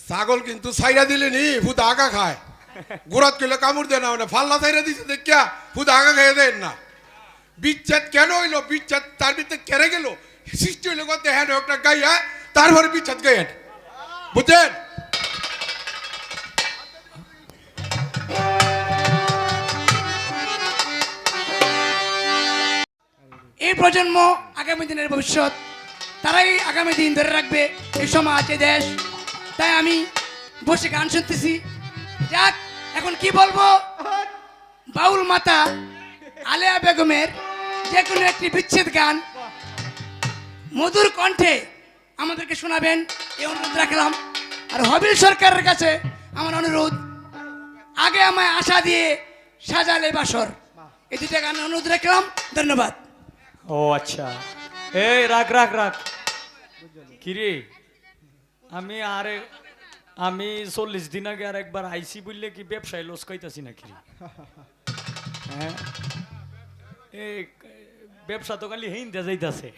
ছাগল কিন্তু ছাইরা দিলে নি ফুদা আগা খায় গোড়াত করলে কামড় দেয় না মানে ফাল্লা ছাইরা দিছে দেখিয়া ফুদা আগা খাইয়ে দেন না বিচ্ছেদ কেন হইলো বিচ্ছেদ তার ভিতরে কেড়ে গেল সৃষ্টি হইলো করতে হ্যাঁ একটা গাইয়া তারপরে বিচ্ছেদ গাইয়েন বুঝছেন এই প্রজন্ম আগামী দিনের ভবিষ্যৎ তারাই আগামী দিন ধরে রাখবে এই সমাজ এই দেশ তাই আমি বসে গান শুনতেছি যাক এখন কি বলবো বাউল মাতা আলেয়া বেগমের যে কোনো একটি বিচ্ছেদ গান মধুর কণ্ঠে আমাদেরকে শোনাবেন এই অনুরোধ রাখলাম আর হবিল সরকারের কাছে আমার অনুরোধ আগে আমায় আশা দিয়ে সাজালে বাসর এই দুটা গান অনুরোধ রাখলাম ধন্যবাদ ও আচ্ছা এই রাখ রাখ রাখ কিরে আমি 40 দিন আগে আর একবার আইসি বললে কি ব্যবসায় লস খাইতাছি না কিরে হ্যাঁ এই ব্যবসা তো খালি হিন্দে যাইতাছে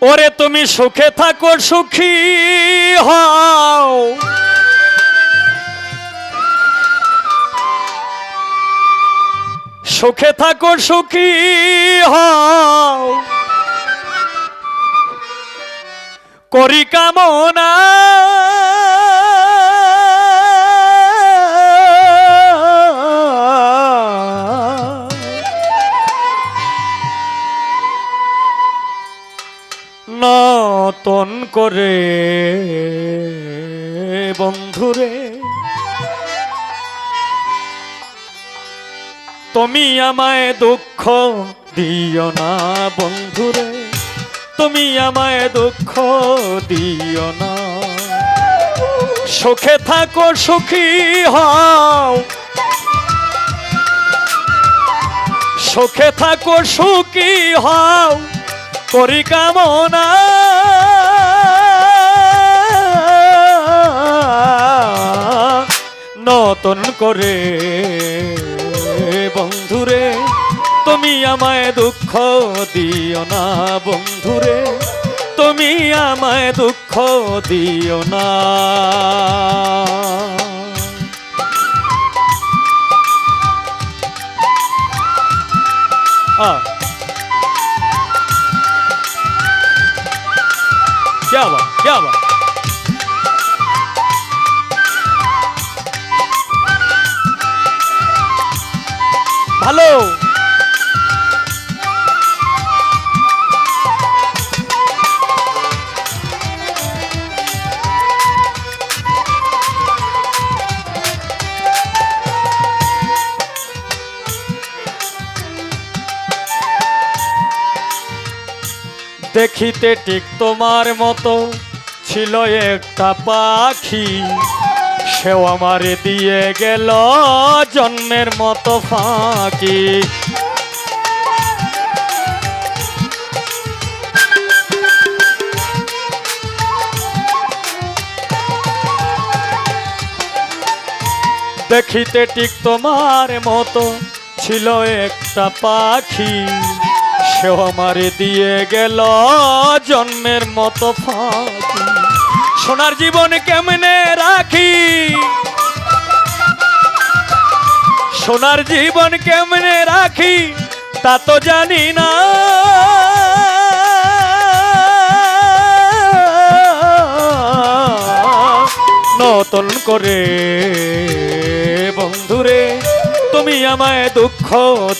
ওরে তুমি সুখে থাকো সুখী হও সুখে থাকো সুখী হও করি কামনা নতন করে বন্ধুরে তুমি আমায় দুঃখ দিও না বন্ধুরে তুমি আমায় দুঃখ দিও না সুখে থাকো সুখী হও সুখে থাকো সুখী হও করি কামনা নতুন করে বন্ধুরে তুমি আমায় দুঃখ দিও না বন্ধুরে তুমি আমায় দুঃখ দিও না क्या बात ভালো দেখিতে ঠিক তোমার মতো ছিল একটা পাখি সেও আমারে দিয়ে গেল জন্মের মতো ফাঁকি দেখিতে ঠিক তোমার মতো ছিল একটা পাখি সেও আমারে দিয়ে গেল জন্মের মতো ফাঁকি সোনার জীবন কেমনে রাখি সোনার জীবন কেমনে রাখি তা তো জানি না নতুন করে বন্ধুরে তুমি আমায় দুঃখ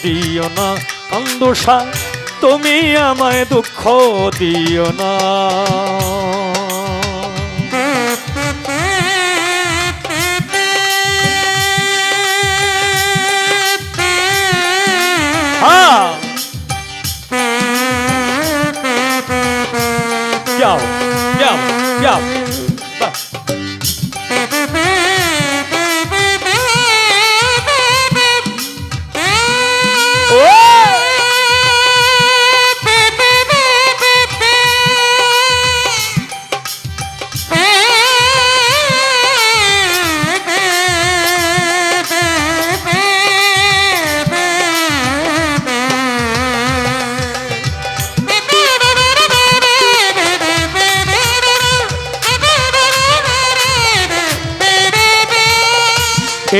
দিও না কন্দুষা তুমি আমায় দুঃখ দিও না যাও যাও যাও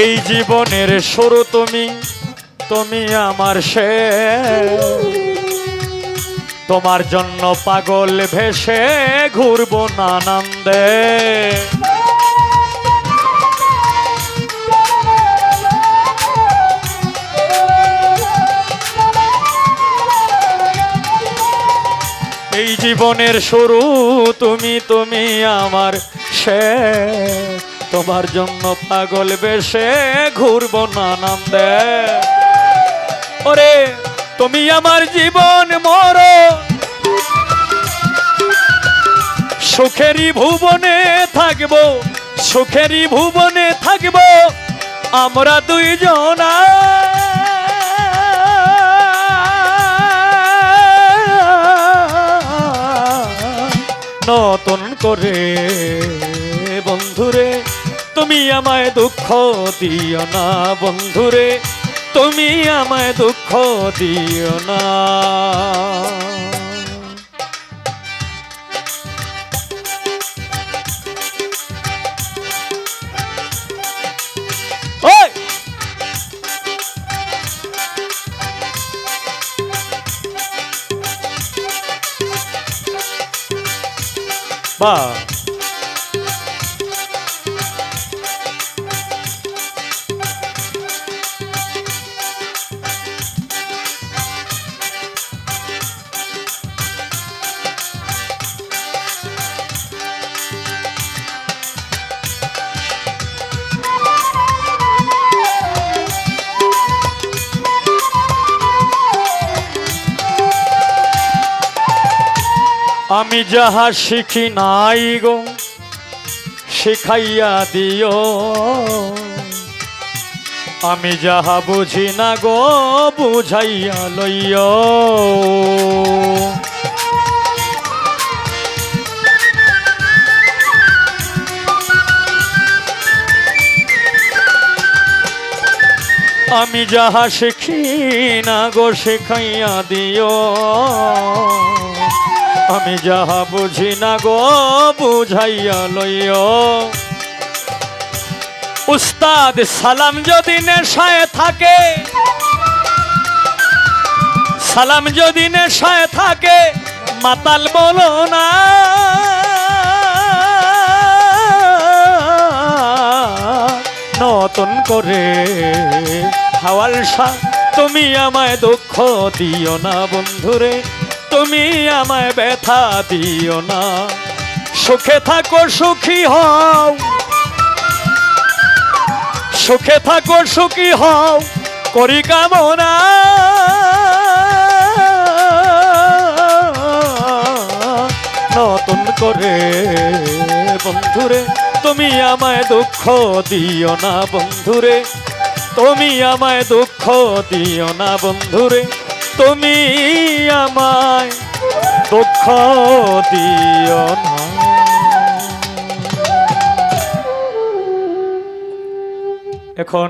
এই জীবনের শুরু তুমি, তুমি আমার শেষ। তোমার জন্য পাগল ভেসে ঘুরবো নানান্দে। এই জীবনের শুরু তুমি, তুমি আমার শেষ। তোমার জন্য পাগল বেশে ঘুরবো নানান্দে। ওরে তুমি আমার জীবন মরণ, সুখেরই ভুবনে থাকবো, সুখেরই ভুবনে থাকবো আমরা দুইজনা। নতুন করে বন্ধুরে তুমি আমায় দুঃখ দিও না, বন্ধুরে তুমি আমায় দুঃখ দিও না। ওই বাহ, আমি যাহা শিখি নাই গো শিখাইয়া দিও, আমি যাহা বুঝি না গো বুঝাইয়া লইও। আমি যাহা শিখি না গো শিখাইয়া দিও, আমি যাহা বুঝি না গো বুঝাইয়া লইও। উস্তাদ সালাম যদি নেশায় থাকে, সালাম যদি নেশায় থাকে মাতাল বলো না। নতুন করে হাওয়াল শাহ তুমি আমায় দুঃখ দিও না বন্ধুরে, তুমি আমায় ব্যথা দিও না। সুখে থাকো সুখী হও, সুখে থাকো সুখী হও করি কামনা। নতুন করে বন্ধুরে তুমি আমায় দুঃখ দিও না বন্ধুরে, তুমি আমায় দুঃখ দিও না বন্ধুরে, তুমি আমায় দুঃখ দিও না। এখন